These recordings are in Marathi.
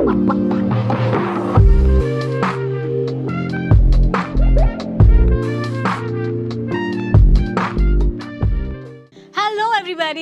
everybody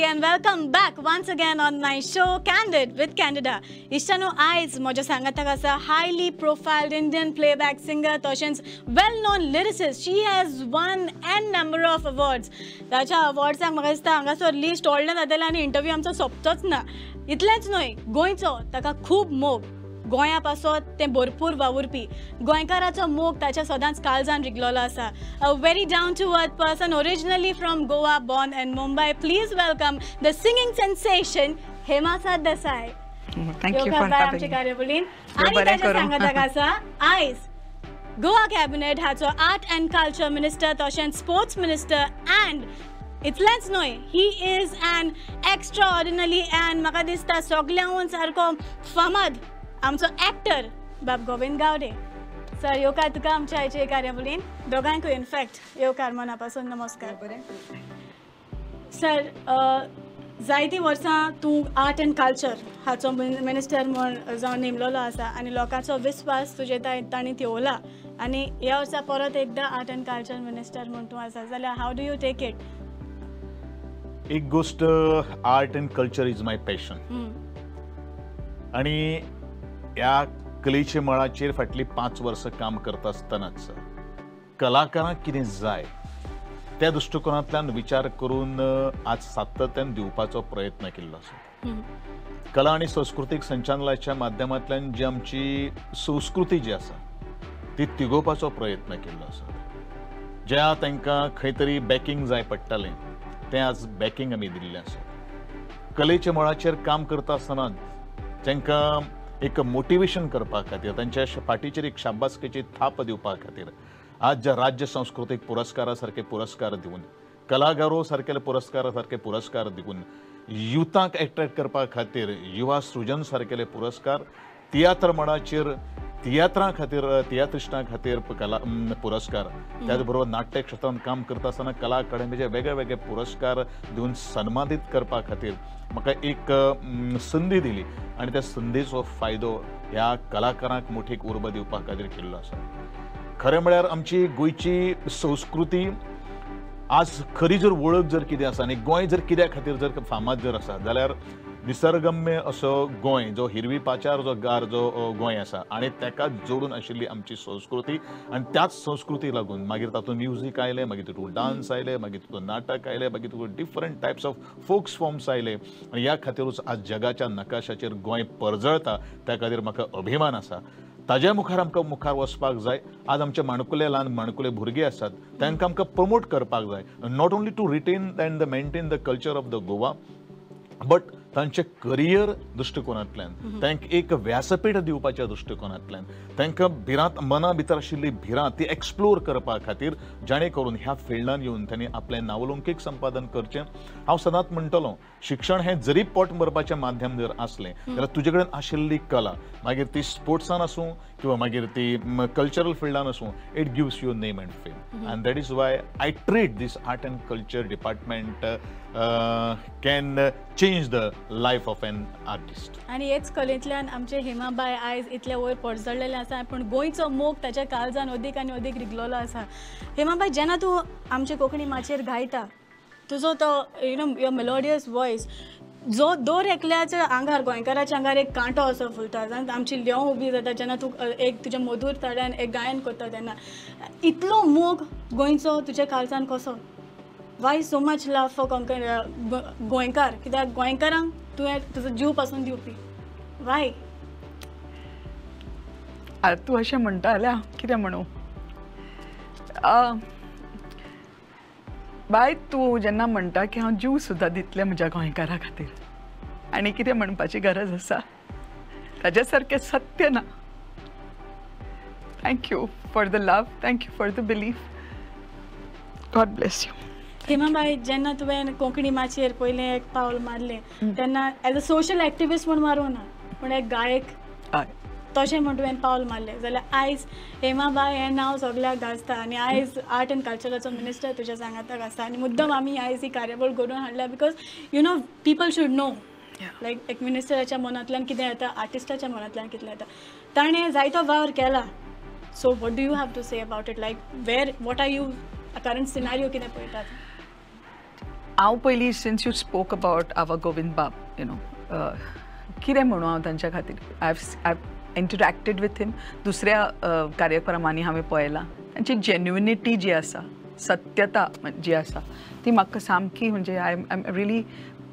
and welcome back once again on my show Candid with Candida. Ishtano eyes moja sangatak asa highly profiled Indian playback singer toshen's well-known lyricist. She has won n number of awards. Tacha awardsank म्हाका दिसता हांगासर लिस्ट ओडलें जातलें आनी इंटरव्यू आमचो सोंपतोच ना. इतलेंच न्हय गोंयचो ताका खूब मोग. गोंया पासत तें भरपूर वावुरपी गोंयकाराचो मोग ताच्या सदांच काळजान रिगलोलो आसा. A very down to earth person originally from Goa, born in Mumbai. Please welcome the singing sensation Hema Desai. Thank you for having me. कार्यावळीन आनी ताच्या सांगताक आसा आयज गोवा कॅबिनेट हाचो आर्ट एंड कल्चर मिनिस्टर तशेंच स्पोर्ट्स मिनिस्टर एंड इतलेंच न्हय he is an extraordinary end म्हाका दिसता सगळ्यांहून सारको फामाद आमचो एक्टर बाब गोविंद गावडे. सर येवकार तुका आमच्या आयचे कार्यावळीन दोगांयकूय इनफॅक्ट येवकार मना पासून नमस्कार. सर जायतीं वर्सां तूं आर्ट एंड कल्चर हाचो मिनिस्टर म्हूण जावन नेमलेलो आसा आनी लोकांचो विस्वास तुजे तांणी थिवला आनी ह्या वर्सा परत एकदां आर्ट एंड कल्चर मिनिस्टर म्हूण तूं आसा जाल्यार how do you take it? एक गोष्ट art and culture is my passion आणि ह्या कलेचे मळाचेर फाटली 5 वर्सां काम करता आसतनाच कलाकारांक कितें जाय त्या दृश्टिकोनांतल्यान विचार करून आज सातत्यान दिवपाचो प्रयत्न केल्लो आसा. कला आनी संस्कृतीक संचालनालयाच्या माध्यमांतल्यान जी आमची संस्कृती जी आसा ती तिगोवपाचो प्रयत्न केल्लो आसा. ज्या तांकां खंय तरी बॅकिंग जाय पडटालें तें आज बॅकिंग आमी दिल्लें आसा. कलेच्या मळाचेर काम करता आसतना तांकां एक मोटिवेशन करपा खातीर तांच्या फाटीचेर एक शाबासकेची थाप दिवपा खातीर आज राज्य सांस्कृतिक पुरस्कारा सारखे पुरस्कार दिवन कलागारो सारकेले पुरस्कारा सारखे पुरस्कार दिवन युथांक एट्रॅक्ट करपा खातीर युवा सृजन सारकेले पुरस्कार तियात्र मळाचेर तियात्रां खातीर तियात्रिस्टां खातीर कला पुरस्कार त्याच बरोबर नाट्य क्षेत्रांत काम करता आसतना कला अकादमीचे वेगळे वेगळे पुरस्कार दिवन सन्मानीत करपा खातीर म्हाका एक संदी दिली आनी त्या संदीचो फायदो ह्या कलाकारांक मोठीक उर्बा दिवपा खातीर केल्लो आसा. खरें म्हळ्यार आमची गोंयची संस्कृती आज खरी जर वळख जर कितें आसा आनी गोंय जर कित्या खातीर जर फामाद जर आसा जाल्यार निसर्गम्य असो गोंय जो हिरवी पाचार जो गार जो गोंय आसा आनी ताका जोडून आशिल्ली आमची संस्कृती आनी त्याच संस्कृती लागून मागीर तातूंत म्युजीक आयलें मागीर तितूंत डान्स आयले मागीर तितूंत नाटक आयलें मागीर तितूंत different types of folks forms आयले आनी ह्या खातीरूच आज जगाच्या नकाशाचेर गोंय परजळटा. त्या खातीर म्हाका अभिमान आसा. ताज्या मुखार आमकां मुखार वचपाक जाय. आज आमचे माणकुले ल्हान माणकुले भुरगे आसात तांकां आमकां प्रमोट करपाक जाय. Not only to retain and maintain the culture of the Goa but तांचे करियर दृश्टिकोनांतल्यान तांकां एक व्यासपीठ दिवपाच्या दृश्टिकोनांतल्यान तांकां भिरांत मना भितर आशिल्ली भिरांत ती एक्सप्लोर करपा खातीर जाणे करून ह्या फिल्डान येवन तांणी आपलें नावलौकीक संपादन करचें. हांव सदांच म्हणटलों शिक्षण हें जरी पोट भरपाचें माध्यम जर आसलें जाल्यार तुजे कडेन आशिल्ली कला मागीर ती स्पोर्ट्सान आसूं किंवा मागीर ती कल्चरल फिल्डान आसूं it gives you name and fame and that is why I treat this art and culture department can change the life of an artist. आनी हेच कलेंतल्यान आमचे हेमाबाई आयज इतले वयर पडजळलेले आसा पण गोंयचो मोग ताच्या काळजान अदीक आनी अदीक रिगलोलो आसा. हेमाबाई जेन्ना तूं आमचे कोंकणी माचयेर गायता तुजो तो युअर मेलोडियस वॉयस जो दर एकल्याच्या आंगार गोंयकाराच्या आंगार एक कांटो असो फुलता आमची ल्योव उबी जाता जेन्ना तूं एक तुज्या मधूर तड्यान एक गायन करता तेन्ना इतलो मोग गोंयचो तुज्या काळजान कसो? Y so much love for गोंयकार कित्याक गोंयकारांक तुवें तुजो जीव पासून दिवपी वाय? तूं अशें म्हणटा जाल्यार कितें म्हणूं बाय तूं जेन्ना म्हणटा की हांव जीव सुद्दां दितलें म्हज्या गोंयकारा खातीर आनी कितें म्हणपाची गरज आसा ताचे सारकें सत्य ना. Thank you for the love thank you for the belief. God bless you. Hemabai जेन्ना तुवें कोंकणी माचयेर पयलें एक पावल मारलें तेन्ना एज अ सोशल एक्टिविस्ट म्हूण मारूं ना पूण एक गायक तशें म्हूण तुवें पावल मारलें जाल्यार आयज हेमाबाई हें नांव सगळ्याक गाजता आनी आयज आर्ट एंड कल्चराचो मिनिस्टर तुज्या सांगाताक आसा आनी मुद्दम आमी आयज ही कार्यावळ घडोवन हाडल्या because you know people should know like एक मिनिस्टराच्या मनांतल्यान कितें येता, आर्टिस्टाच्या मनांतल्यान कितें येता, ताणें जायतो वावर केला. So what do you have to say about it, like what are you current scenario कितें पळयतात? हांव पयलीं since you spoke about our Govind Bab, you know, कितें म्हणू हांव तांच्या खातीर. I interacted with him. दुसऱ्या कार्यक्रमांनी हांवें पळयलां. तांची जेन्युनिटी जी आसा, सत्यता जी आसा, ती म्हाका सामकी, म्हणजे I am really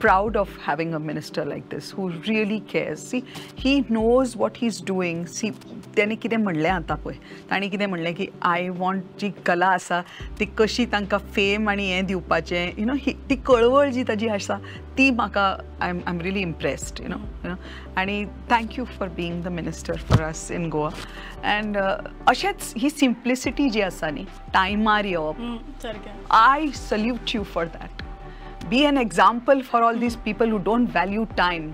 proud of having a minister like this who really cares. See, he knows what he's doing. See, त्याने कितें म्हणलें आतां पळय, ताणें कितें म्हणलें की आय वॉन्ट जी कला आसा ती कशी तांकां फेम आनी हें दिवपाचें, यू नो, ती कळवळ जी ताजी आसा ती म्हाका I am really impressed, you know. आनी thank you for being the minister for us in Goa. And अशेंच ही सिम्प्लिसिटी जी आसा न्ही, टायमार येवप, I salute you for that. Be an example for all these people who don't value time.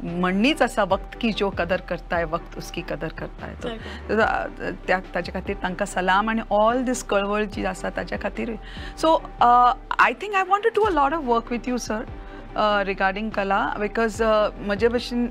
म्हणणीच आसा, वक्त की जो कदर करता है वक्त उसकी कदर करता है. तो ताचे खातीर तांकां सलाम. आनी ऑल दीस कळवळ जी आसा ताच्या खातीर. So I think I want to do a lot of work with you sir regarding kala, because म्हजे भशेन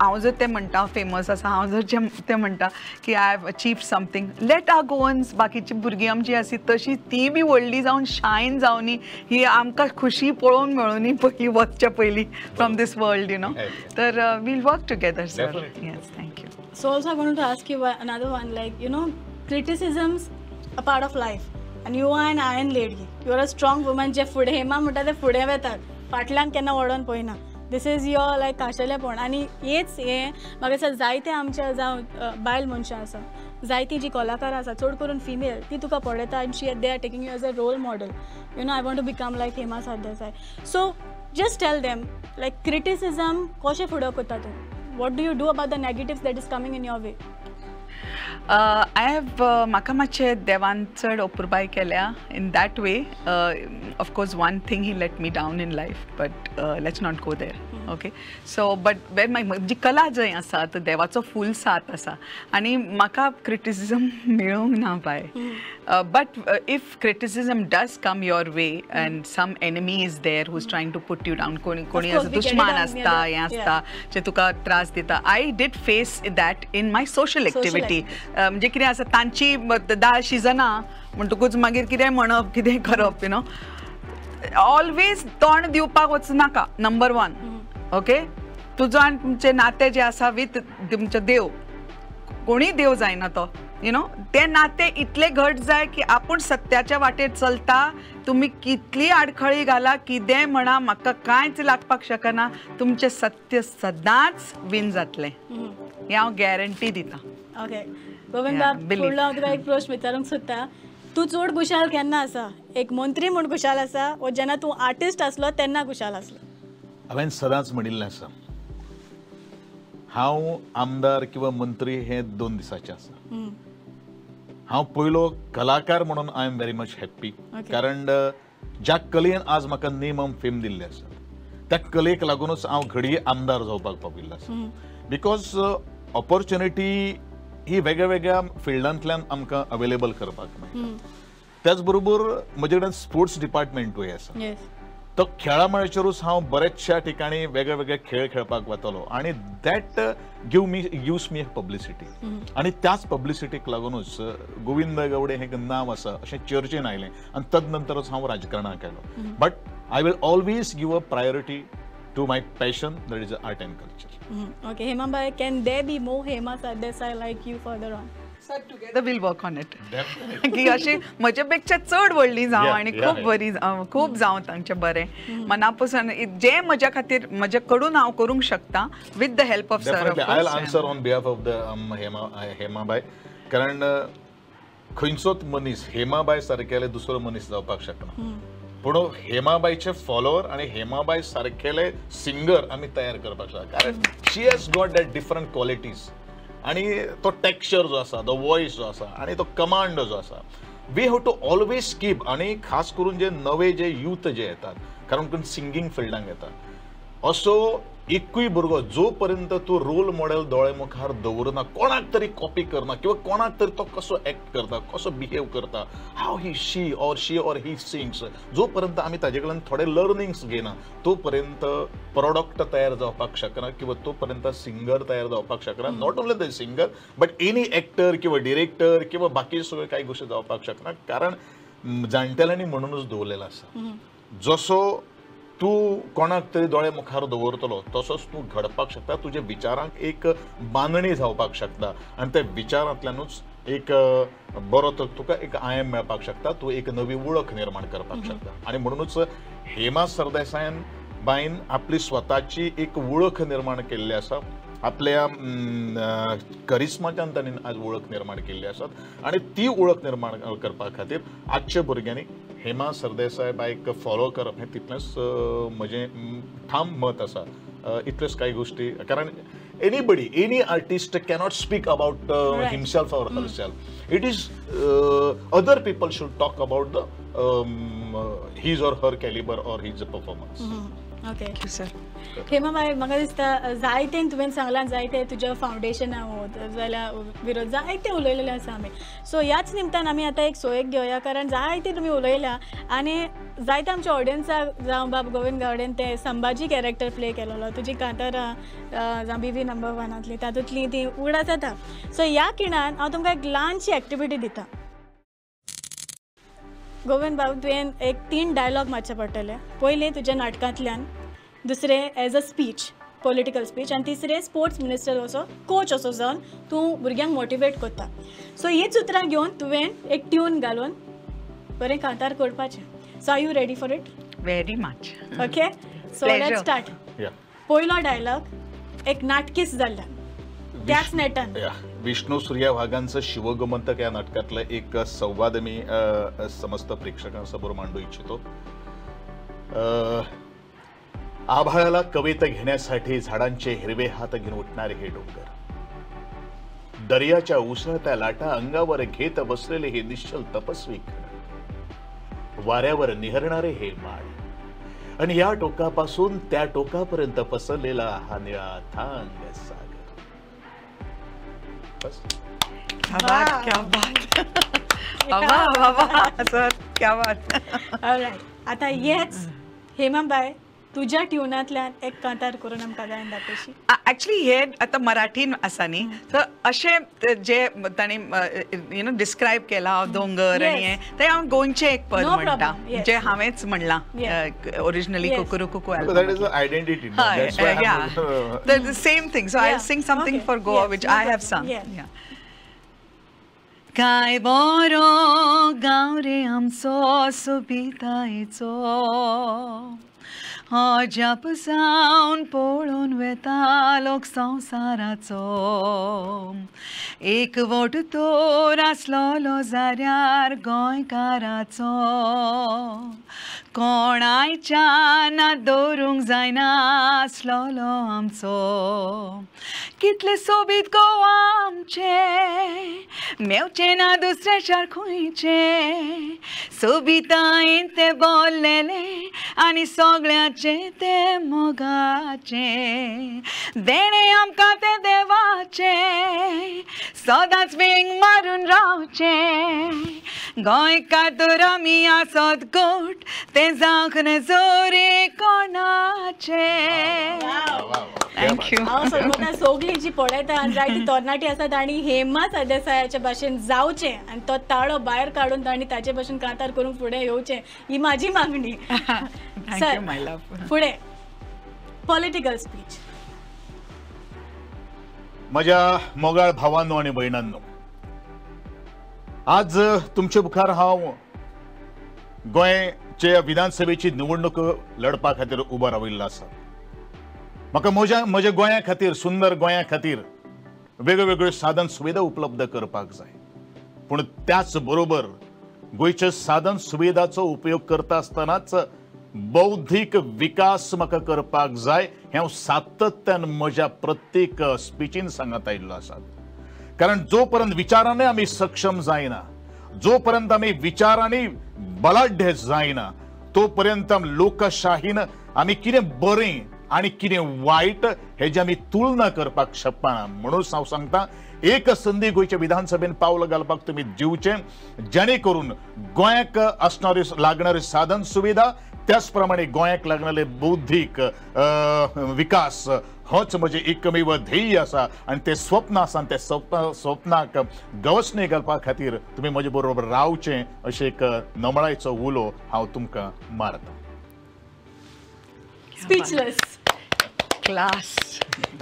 हांव जर तें म्हणटा फेमस आसा, हांव जर तें म्हणटा की I have achieve something, let our Goans, बाकीची भुरगीं आमची आसी तशी ती बी व्हडली जावन शायन जावनी, ही आमकां खुशी पळोवंक मेळुनी पयलीं वचच्या पयलीं from this world, you know. तर we'll work together sir. Yes, thank you. So also I wanted to ask you another one, like, you know, criticisms a part of life, and you are an iron lady, you are a strong woman. जे फुडें हेमा म्हणटा ते फुडें वेतात, फाटल्यान केन्ना वळोन पळयना. दीस इज युअर लायक खाशेलेपण. आनी हेच हें म्हाका दिसता जायते आमचे जावं बायल मनशां आसा, जायतीं जी कलाकारां आसा, चड करून फिमेल, ती तुका पळयता आनी they are taking you as a role model. You know, I want to become like Hema Sardesai. So just tell them, like criticism कशें फुडें करता तूं? What do you do about the negatives that is coming in your way? I have म्हाका मातशें देवान चड अपुरबाय केल्या in that way. Of course, one thing he let me down in life, but let's not go there. Okay, so but when जी कला जंय आसा तो देवाचो फूल साथ आसा आनी म्हाका क्रिटिसिजम मेळूंक ना bye. But if criticism does come your way and some enemy is there who's trying to put you down, कोणी असो दुश्मन आसता, हें आसता जे तुका त्रास दिता, I did face that in my social activity. म्हणजे कितें आसा, तांची दाळ शिजना म्हणटकूच मागीर कितें म्हणप, कितें करप, यू नो. ऑलवेज तोंड दिवपाक वचनाका, नंबर 1. ओके, तुजो आनी तुमचें नातें जें आसा विथ तुमचो देव, कोणीय देव जायना तो, यू नो, तें नातें इतलें घट जाय की आपूण सत्याच्या वाटेर चलता. तुमी कितली आडखळी घाला, कितें म्हणा, म्हाका कांयच लागपाक शकना. तुमचें सत्य सदांच विन जातलें, हें हांव गॅरंटी दितां. ओके गोविंद बाब, फुडलो हांव तुका एक प्रश्न विचारूंक सोदता. तूं चड खुशाल केन्ना आसा? एक मंत्री म्हूण खुशाल आसा, वा जेन्ना तूं आर्टिस्ट आसलो तेन्ना खुशाल आसलो? हांवें सदांच म्हणिल्लें आसा, हांव आमदार किंवा मंत्री हे 2 दिसाचें आसा. हांव पयलो कलाकार म्हणून I am very much happy. कारण ज्या कलेन आज म्हाका नेम ऑफ फेम दिल्ले आसा, त्या कलेक लागूनच हांव घडये आमदार जावपाक पाविल्लो आसा. बिकॉज ऑपॉर्च्युनिटी ही वेगळ्या वेगळ्या फिल्डांतल्यान आमकां अवेलेबल करपाक मेळटा. त्याच बरोबर म्हजे कडेन स्पोर्ट्स डिपार्टमेंटूय आसा. तो खेळा मळाचेरूच हांव बरेचशा ठिकाणी वेगळे वेगळे खेळ खेळपाक वतलो आनी दॅट गिव्स मी पब्लिसिटी. आनी त्याच पब्लिसिटीक लागूनच गोविंद गावडे हे नांव आसा अशें चर्चेन आयलें आनी तदनंतरच हांव राजकारणाक केलो. But I will always give a priority to my passion, that is art and culture. Okay, Hema bhai, can there be more Hema Sardesai like you further on? Sir, together we'll work on it. Definitely. की अशी म्हज्या पेक्षा चड व्हडली जावं आनी खूब बरी खूब जावं तांचें बरें मनापासून जे म्हज्या खातीर म्हजे कडून हांव करूंक शकता with the help of sir. Definitely, I'll answer on behalf of the Hema bhai. कारण खंयचोच मनीस हेमाबाई सारकेले दुसरो मनीस जावपाक शकना. पूण हेमाबाईचे फॉलोवर आणि हेमाबाई सारकेले सिंगर आम्ही तयार करपाक शकता. कारण शी has got that different qualities आणि तो टेक्स्चर जो आसा, तो वॉइस जो आसा आणि तो कमांड जो आसा, we have to always keep. आणि खास करून जे नवे जे यूथ जे येतात, कारण कोण सिंगींग फिल्डांक येतात, असो एकूय भुरगो जो पर्यंत तो रोल मॉडेल दोळे मुखार दवरना, कोणाक तरी कॉपी करना किंवा कोणाक तरी तो कसो एक्ट करता, कसो बिहेव करता, हाव शी ऑर ही सिंग्स, जो पर्यंत आमी ताजे कडल्यान थोडे लर्निंग्स घेना तो पर्यंत प्रोडक्ट तयार जावपाक शकना किंवा तो पर्यंत सिंगर तयार जावपाक शकना. Not only the singer but any actor किंवा डिरेक्टर किंवा बाकी सगळे काही गोष्टी जावपाक शकना. कारण जाणटेल्यांनी म्हणूनच दवरलेलो आसा, जसो तू कोणाक तरी दोळे मुखार दवरतलो तसोच तू घडपाक शकता, तुझे विचारांक एक बांदणी जावपाक शकता आणि त्या विचारांतल्यानूच एक बरो तुका एक आयम मेळपाक शकता, तू एक नवी वळख निर्माण करपाक शकता. आणि म्हणूनच हेमा सरदेसायन बाईन आपली स्वताची एक वळख निर्माण केल्ली आसा, आपल्या करिश्माच्यान तांणी आज वळख निर्माण केल्ली आसात आणि ती वळख निर्माण करपा खातीर आजच्या भुरग्यांनी हेमा सरदेसाय बायक फॉलो करप हें तितलेंच म्हजें ठाम मत आसा. इतल्योच कांय गोश्टी, कारण any artist cannot speak about himself or herself. It is other people should talk about the his or her calibre or his performance. Okay sir. Hema Bai, म्हाका दिसता जायते तुवें सांगलां, जायते तुज्या फावंडेशना जाल्यार विरोध जायते उलयलेले आसा आमी. सो ह्याच निमतान आमी आतां एक सोयेक घेवया, कारण जायते तुमी उलयल्या आनी जायते आमच्या ऑडियन्साक जावं बाब गोविंद गावडेन ते संभाजी कॅरेक्टर प्ले केलेलो, तुजी कांतारां जावं BB नंबर 1 तातूंतली ती उगडास जाता. सो ह्या खिणान हांव तुमकां एक ल्हानशी एक्टिविटी दिता. गोविंद बाब, तुवें एक 3 डायलॉग मारचे पडटले. पयले तुज्या नाटकांतल्यान, दुसरे as a speech, political speech, आनी तिसरे स्पोर्ट्स मिनिस्टर असो कोच असो जावन तूं भुरग्यांक मोटिवेट करता. सो हीच उतरां घेवन तुवें एक ट्यून घालून बरें कांतार करपाचें. So are you ready for it? Very much. Okay, so let's start. पयलो डायलॉग एक नाटकीस जाल्ल्यान त्याच नेटान. विष्णू सूर्या वाघांचं शिवगोमंतक या नाटकातलं एक संवाद मी समस्त प्रेक्षकांसमोर मांडू इच्छितो. आभाळाला कवेत घेण्यासाठी झाडांचे हिरवे हात घेऊन उठणारे हे डोंगर, दर्याच्या उसळत्या लाटा अंगावर घेत बसलेले हे निश्चल तपस्वी खड, वाऱ्यावर निहरणारे हे माड आणि या टोकापासून त्या टोकापर्यंत पसरलेला हा निळा थांग सागर. क्या बात सर, क्या बात. ऑलराइट, आता हेच हेमाबाई तुझ्या ट्युनांतल्यान एक कांतार करून आमकां गायन दाखयशी. ऍक्च्युली हे आता मराठीन आसा न्ही, तर अशें जे तांणी यू नो डिस्क्रायब केला दोंगर आनी हें, ते हांव गोंयचें एक पद म्हणटा जे हांवेंच म्हणलां ओरिजिनली कुकुरू कुकू. That is the identity. That's why the same thing. So I'll sing something for Goa which I have sung. काय बरो गांव रे आमचो सोबितायेचो, अजाप जावन पळोवन वेता लोक संवसाराचो, एकवट तोर आसलोलो जाल्यार गोंयकाराचो, कोणायच्यान दवरूंक जायना आसलोलो आमचो, कितले सोबीत गोवा आमचे, मेवचे ना दुसरे शार खंयचे, सोबितायेन ते बोल्लेले आनी सगळ्याचे ते मोगाचे, देणे आमकां ते देवाचे, सदांच वेंग मारून रावचे, गोंयकार तर आमी आसत गोट, ते जावंक नज जोरे कोणाचे. थँक्यू. हांव सगळ्यांना सोगली जी पळयता आनी जायती तरणाटी आसात तांणी हेमा सरदेसायाचे भाशेन जावचें आनी तो ताळो भायर काडून तांणी ताचे भाशेन कांतार करून फुडें येवचें ही म्हाजी मागणी. थँक्यू माय लव्ह. फुडें पॉलिटिकल स्पीच. म्हज्या मोगाळ भावांनो आनी भयणांनो, आज तुमचे मुखार हांव गोंयचे विधानसभेची निवडणूक लढपा खातीर उबो राविल्लो आसा. म्हाका म्हज्या गोंया खातीर, सुंदर गोंया खातीर वेगवेगळ्यो साधन सुविधा उपलब्ध करपाक जाय, पूण त्याच बरोबर गोंयच्या साधन सुविधाचो उपयोग करता आसतनाच बौद्धीक विकास म्हाका करपाक जाय हें हांव सातत्यान म्हज्या प्रत्येक स्पिचीन सांगत आयिल्लो आसा. कारण जो पर्यंत विचारांनी आमी सक्षम जायना, जो पर्यंत आमी विचारांनी बलाढ्य जायना, तो पर्यंत लोकशाहीन आमी कितें बरें आनी कितें वायट हेजी आमी तुलना करपाक शकना. म्हणून हांव सांगता, एक संदी गोंयच्या विधानसभेन पावल घालपाक तुमी दिवचें, जेणे करून गोंयाक असणारी लागणारी साधन सुविधा, त्याच प्रमाणे गोंयाक लागणारे बौद्धीक विकास होच म्हजें एकमेव ध्येय आसा. आनी तें स्वप्न आसा, आनी त्या स्वप्नाक गवसणी घालपा खातीर तुमी म्हजे बरोबर रावचें अशें एक नमळायचो उलो हांव तुमकां मारता. स्पीचलेस. क्लास.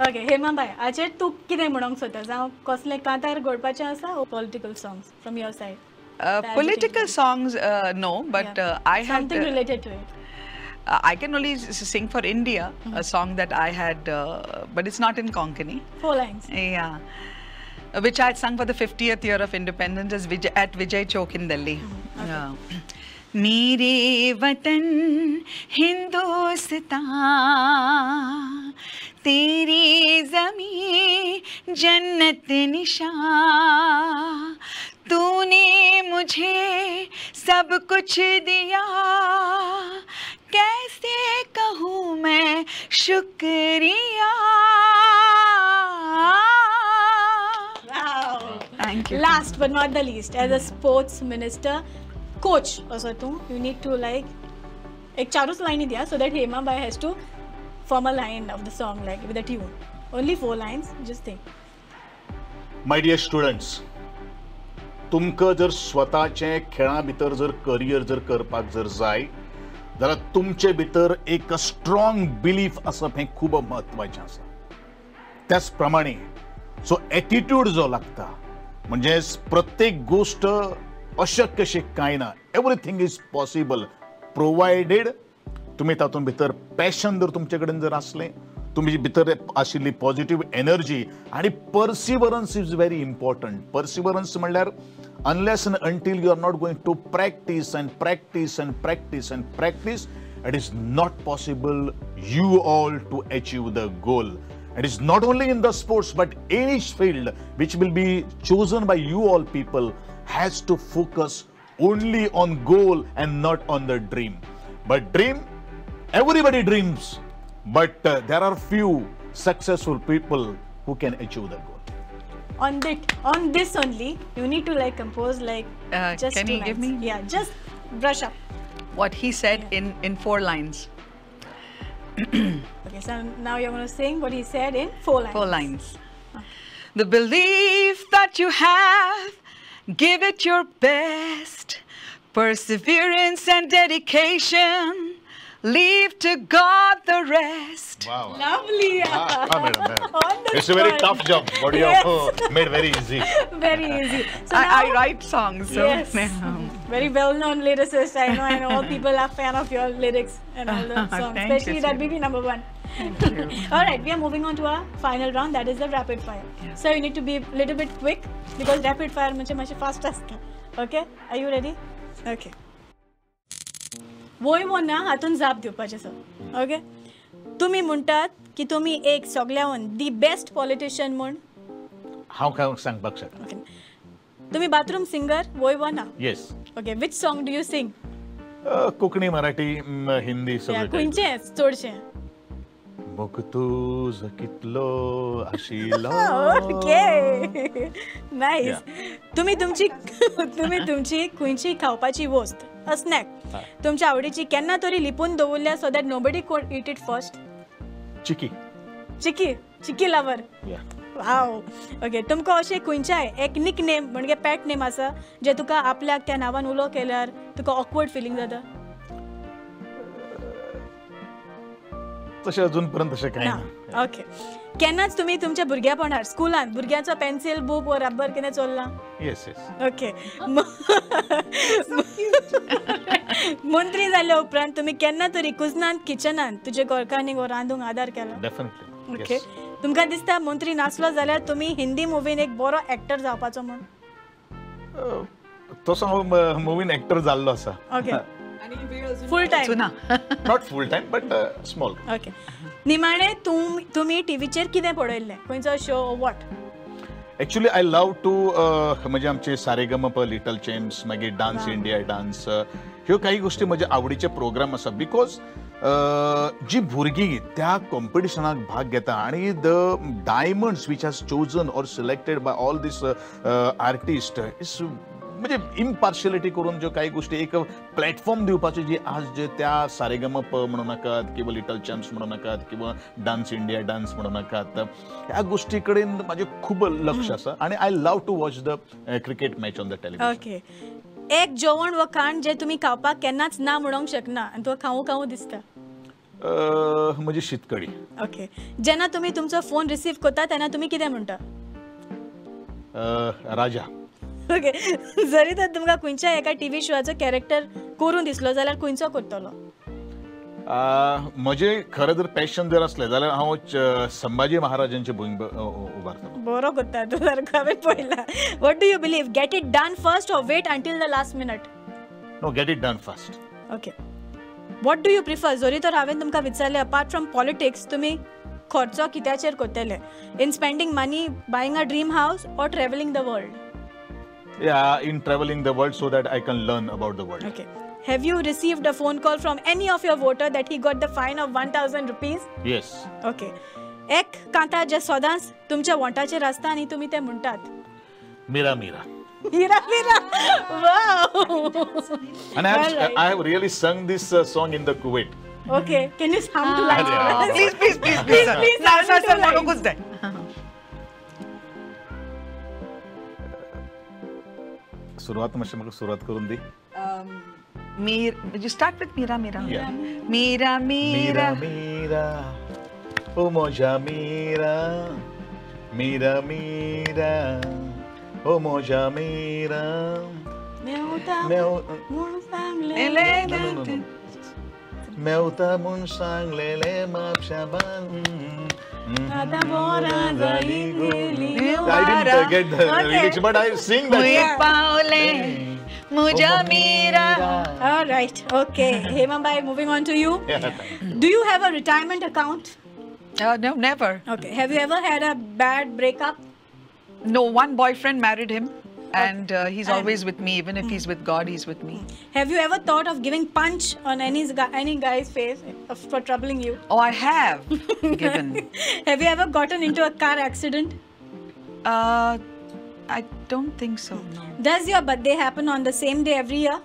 ओके, हेमाबाई, हाचेर तूं कितें म्हणूंक सोदता? जावं कसलें कांतार घडपाचें आसा ओ political songs from your side? Political songs, no, but I had something related to it. I can only sing for India a song that I had, but it's not in Konkani. 4 lines. Yeah, which I sung for the 50th year of independence at Vijay Chowk in Delhi. मेरे वतन हिंदुस्तान, तेरी ज़मीं जन्नत निशान, तूने मुझे सब कुछ दिया, कैसे कहूँ मैं शुक्रिया. Wow. Thank you. Last but not the least, as a sports minister, coach also too, you need to like एक 4 लाइनी दिया so that Hema Bai has to form a line of the song like with a tune. Only 4 lines, just think. My dear students, तुमकां जर स्वताचें खेळा भितर जर करियर जर करपाक जर जाय जाल्यार तुमचे भितर एक स्ट्रॉंग बिलीफ आसप हें खूब म्हत्वाचें आसा. त्याच प्रमाणे सो एटिट्यूड जो लागता, म्हणजे प्रत्येक गोष्ट अशक्य अशें कांय ना. एवरीथिंग इज पॉसिबल प्रोवायडेड तुमी तातूंत भितर पॅशन जर तुमचे कडेन जर आसलें, तुमचे भितर आशिल्ली पॉझिटिव्ह एनर्जी आनी पर्सिवरन्स इज व्हेरी इम्पॉर्टंट. पर्सिवरन्स म्हणल्यार unless and until you are not going to practice and practice and practice and practice, it is not possible you all to achieve the goal. It is not only in the sports, but any field which will be chosen by you all people has to focus only on goal and not on the dream. But dream, everybody dreams, but there are few successful people who can achieve the goal. On this only, you need to like compose like just can 2 you give lines. me? Yeah, just brush up. What he said in 4 lines. Okay, so now you're going to sing what he said in 4 lines. 4 lines. The belief that you have, give it your best. Perseverance and dedication, leave to God the rest. Wow. Lovely. Madam. On the It's a very spot. tough job, but you have made very easy. Very easy. So I now, write songs, so yes, very well-known lyricist. I know all people are fan of your lyrics and all the songs, Thank you, especially that Sri. BB #1. Thank you. All right, we are moving on to our final round. That is the rapid fire. Yes. So you need to be a little bit quick because rapid fire much fast असता. Okay? Are you ready? Okay. वोय वो ना हातून जाप दिवपाचें सर. ओके, तुमी म्हणटात की तुमी एक सगळ्याहून दी बेस्ट पॉलिटिशियन म्हूण. हांव काय सांगपाक शकना. ओके, तुमी बाथरूम सिंगर वोय वो ना. Yes. Okay, which song do you sing? Konkani, Marathi, Hindi सगळें. खंयचें चडशें? मोग तुज कितलो आशिलो. Okay, nice. तुमी तुमची खंयची खावपाची वस्त, अ स्नॅक तुमच्या आवडीची केन्ना तरी लिपून दवरल्या so that nobody could eat it first? Cheeky lover. Wow. Okay, तुमकां अशें खंयच्याय एक निक नेम म्हणजे पॅट नेम आसा जे तुका आपल्याक त्या नांवान उलो केल्यार तुका ऑकवर्ड फिलींग जाता? तशें अजून पर्यंत तशें कांय ना. ओके, केन्नाच तुमी तुमच्या भुरग्यापणार स्कुलान भुरग्याचो पेन्सिल बुक वा रबर कितें चोरला? येस. ओके. मंत्री जाल्या उपरांत तुमी केन्ना तरी कुजनांत किचनांत तुजे घरकान्नीक वा रांदूंक आदार केला? डेफिनेटली. ओके, तुमकां दिसता मंत्री नासलो जाल्यार तुमी हिंदी मुवीन एक बरो एक्टर जावपाचो म्हूण? तसो हांव मुवीन एक्टर जाल्लो आसा. Okay, full time? सुना. Not full time but small. Okay, निमाणे तुमी टीव्हीचेर कितें पळयल्लें, खंयचो show what? Actually I love to म्हणजे आमचे सारेगमप, लिटल चॅम्प्स, मागीर डान्स इंडिया डान्स, ह्यो काही गोष्टी म्हजे आवडीचे प्रोग्राम आसा बिकॉज जी भुरगीं त्या कॉम्पिटिशनाक भाग घेता आणि the diamonds which has chosen or selected by all these artist is म्हणजे इम्पार्शियलिटी करून ज्यो काही गोष्टी एक प्लॅटफॉर्म दिवपाचे जी आज जे त्या सारेगमप म्हणू नाकात किंवा लिटल चॅम्प्स म्हणू नाकात किंवा डान्स इंडिया डान्स म्हणू नाकात ह्या गोष्टी कडेन माझे खूब लक्ष आसा आणि I love to watch the cricket match on the television. Okay, एक जेवण व खाण जे तुम्ही खावपाक केन्नाच ना म्हणूंक शकना आनी तो खावू दिसता. म्हणजे शीतकडी. ओके, जेन्ना तुम्ही तुमचो फोन रिसीव करता तेन्ना तुम्ही कितें म्हणटा? राजा. ओके, जरी तर तुमकां खंयच्याय एका टीव्ही शोचो कॅरेक्टर करून दिसलो जाल्यार खंयचो करतलो? म्हजे खरें जर पॅशन जर असलें जाल्यार हांव संभाजी महाराजांची भूमिका उबारतलो. बरो करता तूं, सारको हांवें पळयला. What do you believe, get it done first or wait until the last minute? No, get it done first. Okay, what do you prefer? जरी तर हांवें तुमकां विचारलें अपार्ट फ्रॉम पॉलिटिक्स तुमी खर्चो कित्याचेर करतले? In spending money buying a dream house or travelling the world? Yeah, in traveling the world so that I can learn about the world. Okay. Have you received a phone call from any of your voter that he got the fine of 1,000 rupees? Yes. Okay. एक कांता जे सदांच तुमच्या वोंटाचेर आसता आनी तुमी ते म्हणटात. Mira, mira. Mira, mira. Wow. And I have really sung this song in the Kuwait. Okay. Can you sound to lines? Please. Please, Sir, म्हणूकच जाय. सुरुवात मातशी म्हाका सुरुवात करून दी. You start with Mira, Mira. Yeah. Mira, Mira. Mira, mira. Oh, moja mira. Mira, mira. Oh, moja mira. Meuta mun sang lele map shaban. I didn't get the lyrics, but I sing that. Muja Mira. All right. Okay. Hema bhai, moving on to you. Do you have a retirement account? No, never. Okay. Have you ever had a bad breakup? No, one boyfriend married him. And he's always with me. Even if he's with God, he's with me. Have you ever thought of giving punch on any guy's face for troubling you? Oh, I have given. Have you ever gotten into a car accident? I don't think so. No. Does your birthday happen on the same day every year?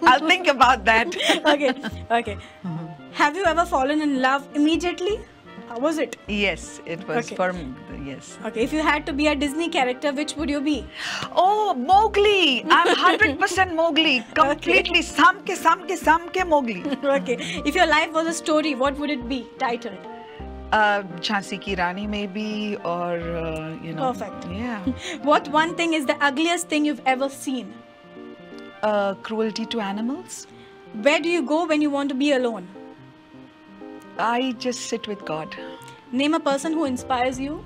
I'll think about that. Okay. Have you ever fallen in love immediately? How was it? Yes, it was for me. Yes. Okay, if you had to be a Disney character, which would you be? Oh, Mowgli. I'm 100% Mowgli. Completely. Samke Mowgli. Okay. If your life was a story, what would it be titled? Jhansi Ki Rani maybe, or Perfect. Yeah. What one thing is the ugliest thing you've ever seen? Cruelty to animals. Where do you go when you want to be alone? I just sit with God. Name a person who inspires you.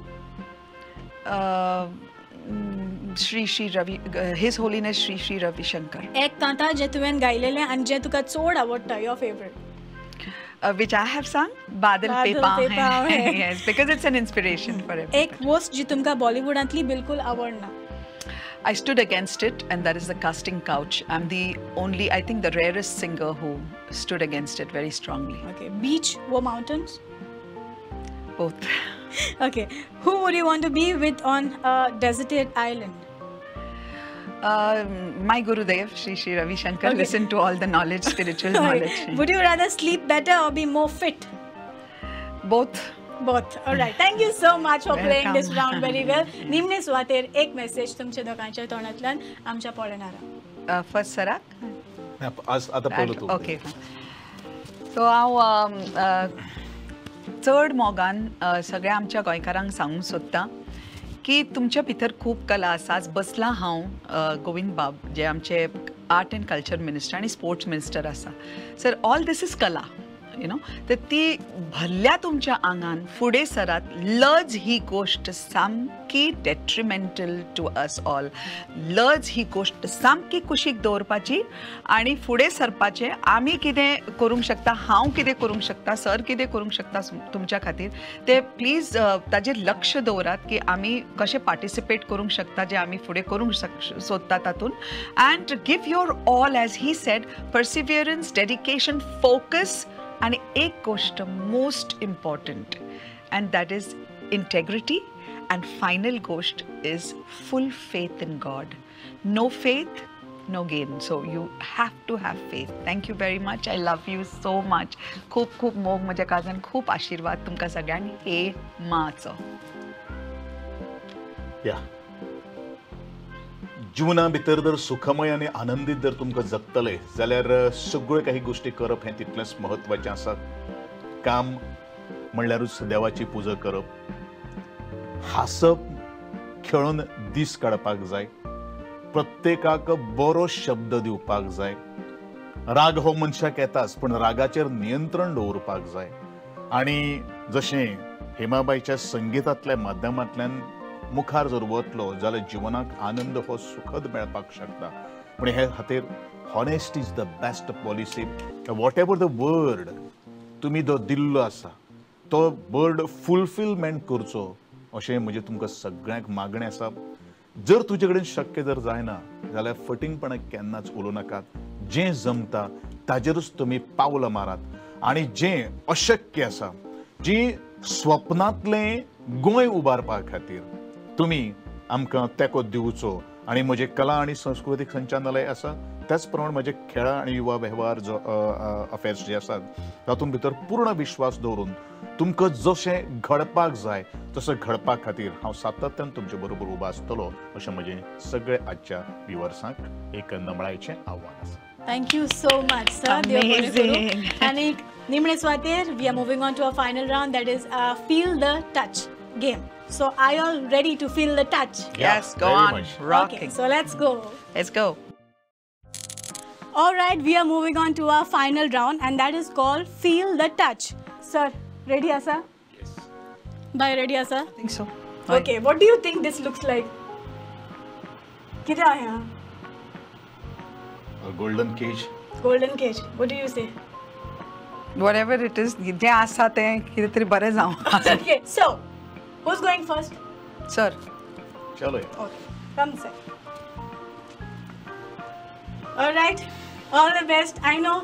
Shri Ravi, His Holiness Shri Ravi Shankar. एक कांता जे तुवें गायलेलें आनी जे तुका चड आवडटा, your favorite. Which I have sung. Badal pe paav hai. Yes, because it's an inspiration for everybody. एक host जी तुमकां बॉलिवूडांतली बिलकुल आवडना. I stood against it, and that is the casting couch. I'm the only, I think, the rarest singer who stood against it very strongly. Okay. Beach or mountains? Both. Okay. Who would you want to be with on a deserted island? My Gurudev, Shri Ravi Shankar. Okay. Listen to all the knowledge, spiritual knowledge. Would you rather sleep better or be more fit? Both. Both. All right. Thank you so much for playing Welcome. this round very well. निमणे सुवातेर एक मेसेज तुमच्या दोघांच्या तोंडांतल्यान आमच्या पळोवणारा. First Sarak. आज आता पळलो तू. Okay. So हांव चड मोगान सगळ्या आमच्या गोंयकारांक सांगूंक सोदतां की तुमच्या भितर खूब कला आसा. आज बसलां हांव गोविंद बाब जे आमचे आर्ट एंड कल्चर मिनिस्टर आनी स्पोर्ट्स मिनिस्टर आसा. सर ऑल दीस इज कला. यु नो तर ती भरल्या तुमच्या आंगान फुडें सरात. लज ही गोश्ट सामकी डेट्रिमेंटल टू अस ऑल. लज ही गोश्ट सामकी कुशीक दवरपाची आनी फुडें सरपाचें. आमी कितें करूंक शकता, हांव कितें करूंक शकता, सर कितें करूंक शकता तुमच्या खातीर ते प्लीज ताजेर लक्ष दवरात की आमी कशें पार्टिसिपेट करूंक शकता जे आमी फुडें करूंक सोदता तातूंत. And give your all as he said, perseverance, dedication, focus आणि एक गोष्ट most important and that is integrity. And final गोष्ट is full faith in God. No faith no gain, so you have to have faith. Thank you very much. I love you so much. खूप खूप मोग म्हज्या काळजान, खूप आशीर्वाद तुमकां सगळ्यांनी हे माचो. या जिवना भितर जर सुखमय आनी आनंदीत जर तुमकां जगतले जाल्यार सगळ्यो काही गोष्टी करप हें तितलेंच महत्वाचें आसा. काम म्हणल्यारूच देवाची पुजा करप, हासप, खेळून दीस काडपाक जाय, प्रत्येकाक बरो शब्द दिवपाक जाय. राग हो मनशाक येताच, पण रागाचेर नियंत्रण दवरपाक जाय. आणि जशें हेमाबाईच्या संगीतांतल्या माध्यमांतल्यान मुखार जर वतलो जाल्यार जिवनाक आनंद हो सुखद मेळपाक शकता. पण हे खातीर honest is the best policy. What ever the word तुमी जो दिल्लो आसा तो वर्ड फुलफिलमेंट करचो अशें म्हजें तुमकां सगळ्यांक मागणें आसा. जर तुजे कडेन शक्य जर जायना जाल्यार फटिंगपणां केन्नाच उलोव नाकात. जें जमता ताजेरूच तुमी पावलां मारात. आनी जें अशक्य आसा, जी स्वप्नांतलें गोंय उबारपा खातीर तुमी आमकां तेंको दिवचो. आनी म्हजें कला आनी संस्कृतीक संचालनालय आसा, त्याच प्रमाणे म्हजे खेळा आनी युवा वेव्हार जो अफेर्स जे आसात तातूंत भितर पूर्ण विश्वास दवरून तुमकां जशें घडपाक जाय तसं घडपा खातीर हांव सातत्यान तुमचे बरोबर उबो आसतलो अशें म्हजें सगळे आजच्या व्ह्युअर्सांक एक नमळायेचें आव्हान आसा. Thank you so much, sir. Amazing. And Nimne Swatir, we are moving on to our final round, that is Feel the Touch game. So are you all ready to feel the touch? Yes, go very on. much. Rocking. Okay, so let's go. Let's go. All right, we are moving on to our final round, and that is called Feel the Touch. Sir, ready, Asa? Yes. Bye, ready, Asa? I think so. Okay, what do you think this looks like? Kida hai yahan? A golden cage. Golden cage. What do you say? Whatever it is, जे आसा तें कितें तरी बरें जावं. Okay, so who's going first? Sir. चलो. Okay, come sir. All right, all the best. I know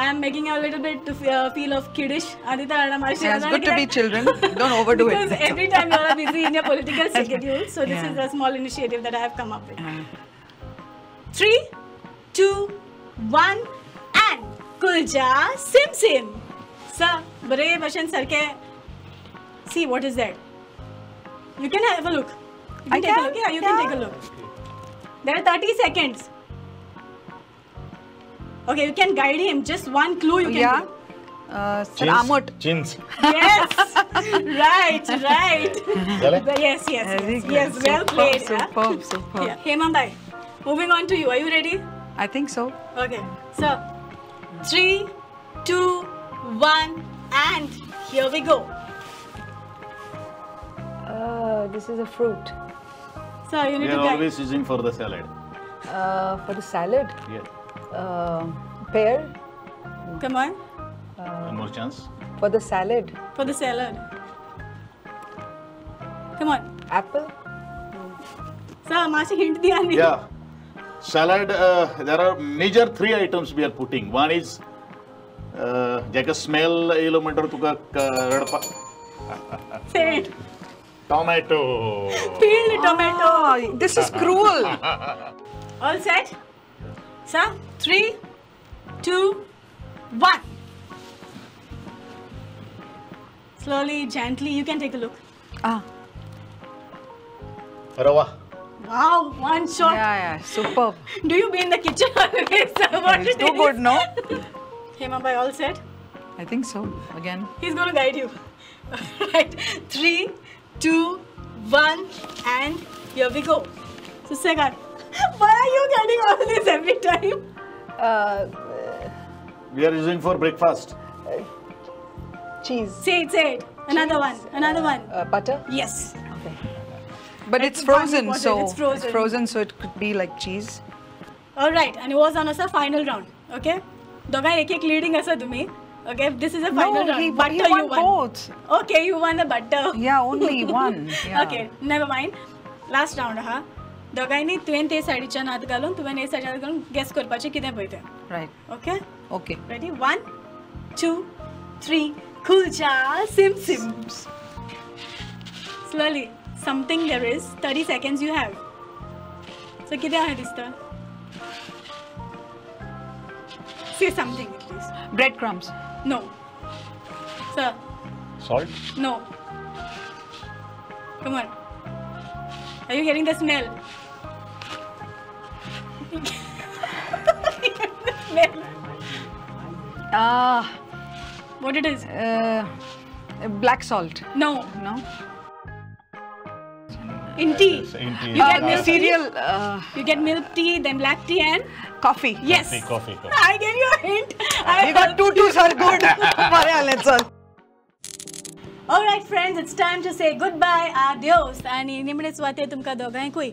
I'm making you a little bit to feel of kiddish. Adita Arnam, Yeah, it's good to be children. Don't overdo it. Because every time you are busy in your political schedule, so this is a small initiative that I have come up with. 3, 2, 1, and Kulja Sim Sim. Sir, bare bashan sarke. See what is that? You can have a look. You can take a look. Yeah, you can take a look. There are 30 seconds. Okay, you can guide him. Just one clue you can Yeah. give. Sir, Amut. Chins. Yes. Right. Chale? Yes. Very good. Yes, well played. Superb. Yeah. Hema bhai, moving on to you. Are you ready? I think so. Okay. So, 3, 2, 1, and here we go. This is a fruit. So, you need We to are guide. always using for the salad. For the salad, Yeah. pear. Come on. One more chance. For the salad, For the salad. Come on. apple. Sir, Mashi hint diya nahi. Yeah. Salad, there are major 3 items we are putting. One is jaka smell yelo म्हणटर Tuka रडपा. Say it. Tomato. Peeled tomato. Oh, this is cruel. All set? Sir, 3, 2, 1. Slowly, gently, you can take a look. Rava. Wow, one shot. Yeah, superb. Do you be in the kitchen always? What It's it too is? good, no? Hema bhai, all set? I think so. Again. He's going to guide you. Right. 3, 2, 1, and here we go. So, Sagar, why are you getting all this every time? We are using for breakfast. Cheese. Say it. Another one. Butter. Yes. Okay. But it's It's frozen, important. so It's frozen. so it could be like cheese. All right. And it was on a final round. Okay. दोघां एक leading असा तुम्ही. Okay. This is a final round. he Butter won you won. both. Okay. You won the butter. Yeah, only one. Yeah. Okay. Never mind. Last round हा. दोघांनी तुवें ते सायडीच्यान हात घालून तुवें हे सायडीच्यान हात घालून गेस करपाचें कितें पळय तें. Right. Okay. Okay. Ready? 1, 2, 3. Kulcha Sims. Slowly. Something there is. 30 seconds you have. So कितें आहा दिसता? Say something at least. Breadcrumbs. No. Sir. Salt? No. Come on. Are you getting the smell? The smell. What it is? Black salt. No. No. In tea. In tea. You get The milk cereal. You get milk tea, then black tea and Coffee. yes. Coffee. I gave you a hint. We got two sir. Good. हमारे आले sir. All right, friends, it's time to say goodbye. Adios. आणि निमणेच वाते तुमकां दोगांयकूय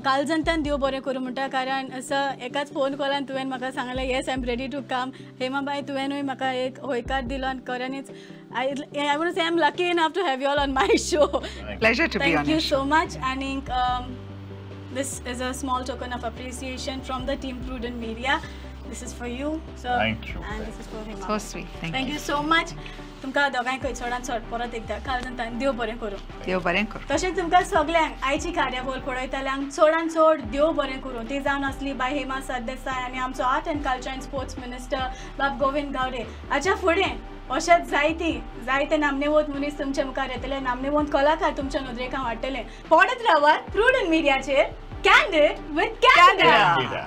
काल जनतान देव बरें करूं म्हणटा कारण असं एकाच फोन कॉलान तुवें म्हाका सांगलें yes I am ready to come. Hemabai तुवेंनूय म्हाका एक होयकार दिलो आनी खऱ्यांनीच I would say I'm lucky enough to have you all on my show. Pleasure to be on. Thank you so much. And this is a small token of appreciation from the team Prudent Media. This is for you. So, Thank you. And this is for him. So sweet. Thank you so much. तुमकां दोगांयकूय चडांत चड परत एकदां काल जनतान देव बरें करूं. देव बरें करूं. तशेंच तुमकां सगल्यांक आयची कार्यावळ पळयतल्यांक चडांत चड देव बरें करूं. ती जावन आसली बाय हेमा सरदेसाय आनी आमचो art and culture end sports minister बाब गोविंद गावडे. हाच्या फुडें अशेंच जायते नामनेवंत मनीस तुमचे मुखार येतले, नामनेवंत कलाकार तुमच्या नदरेक हांव हाडटलें. पळयत रावात प्रुडंट मिडियाचेर कॅन्डिड विथ कॅन्डिडा.